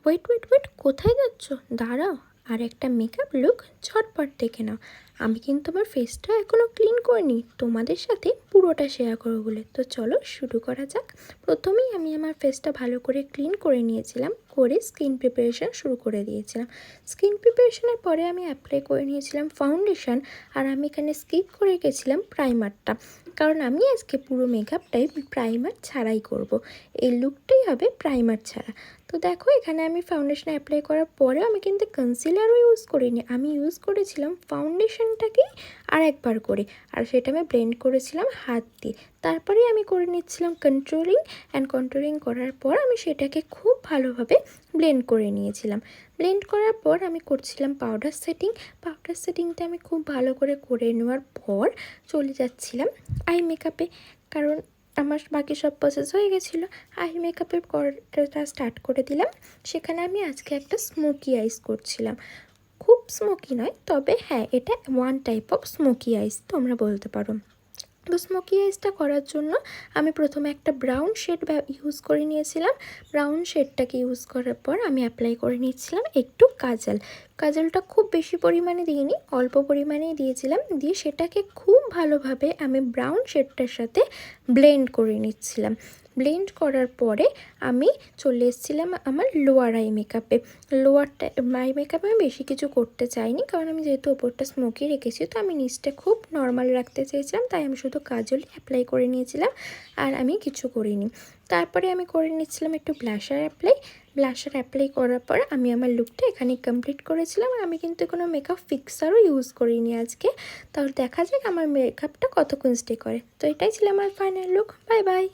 Wait wait wait, কোথায় যাচ্ছ? দাঁড়াও, আর একটা মেকআপ লুক ঝটপট দেখে নাও। আমি কিন্তু আমার ফেসটা এখনও ক্লিন করিনি, তোমাদের সাথে পুরোটা শেয়ার করবো বলে। তো চলো শুরু করা যাক। প্রথমেই আমি আমার ফেসটা ভালো করে ক্লিন করে নিয়েছিলাম, করে স্কিন প্রিপারেশান শুরু করে দিয়েছিলাম। স্কিন প্রিপারেশানের পরে আমি অ্যাপ্লাই করে নিয়েছিলাম ফাউন্ডেশন, আর আমি এখানে স্কিপ করে গেছিলাম প্রাইমারটা, কারণ আমি আজকে পুরো মেকআপটাই প্রাইমার ছাড়াই করব। এই লুকটাই হবে প্রাইমার ছাড়া। তো দেখো, এখানে আমি ফাউন্ডেশন অ্যাপ্লাই করার পরেও আমি কিন্তু কনসিলারও ইউজ করিনি, আমি ইউজ করেছিলাম ফাউন্ডেশনটাকেই আর একবার করে, আর সেটা আমি ব্লেন্ড করেছিলাম হাত দিয়ে। তারপরে আমি করে নিচ্ছিলাম কন্ট্রোলিং করার পর আমি সেটাকে খুব ভালোভাবে ব্লেন্ড করে নিয়েছিলাম। ব্লেন্ড করার পর আমি করছিলাম পাউডার সেটিংটা আমি খুব ভালো করে নেওয়ার পর চলে যাচ্ছিলাম আই মেকআপে, কারণ আমার বাকি সব প্রসেস হয়ে গেছিলো। আই মেকআপের করাটা স্টার্ট করে দিলাম। সেখানে আমি আজকে একটা স্মোকি আইস করছিলাম, খুব স্মোকি নয়, তবে হ্যাঁ এটা ওয়ান টাইপ অফ স্মোকি আইস তোমরা বলতে পারো। তো স্মোকি আইসটা করার জন্য আমি প্রথমে একটা ব্রাউন শেড ইউজ করে নিয়েছিলাম। ব্রাউন শেডটাকে ইউজ করার পর আমি অ্যাপ্লাই করে নিচ্ছিলাম একটু কাজলটা খুব বেশি পরিমাণে দিইনি, অল্প পরিমাণেই দিয়েছিলাম। দিয়ে সেটাকে খুব ভালোভাবে আমি ব্রাউন শেডটার সাথে ব্লেন্ড করে নিচ্ছিলাম। ব্লেন্ড করার পরে আমি চলে এসেছিলাম আমার লোয়ার আই মেকআপে। আই মেকআপে আমি বেশি কিছু করতে চাইনি, কারণ আমি যেহেতু ওপরটা স্মোকি রেখেছি, তো আমি নিচটা খুব নর্মাল রাখতে চেয়েছিলাম, তাই আমি শুধু কাজলই অ্যাপ্লাই করে নিয়েছিলাম, আর আমি কিছু করিনি। তারপরে আমি করে নিচ্ছিলাম একটু ব্লাশার অ্যাপ্লাই করার পর আমি আমার লুকটা এখানে কমপ্লিট করেছিলাম। আমি কিন্তু কোনো মেকআপ ফিক্সারও ইউজ করিনি আজকে। তাহলে দেখা যাক আমার মেকআপটা কতক্ষণ স্টে করে। তো এটাই ছিল আমার ফাইনাল লুক। Bye bye.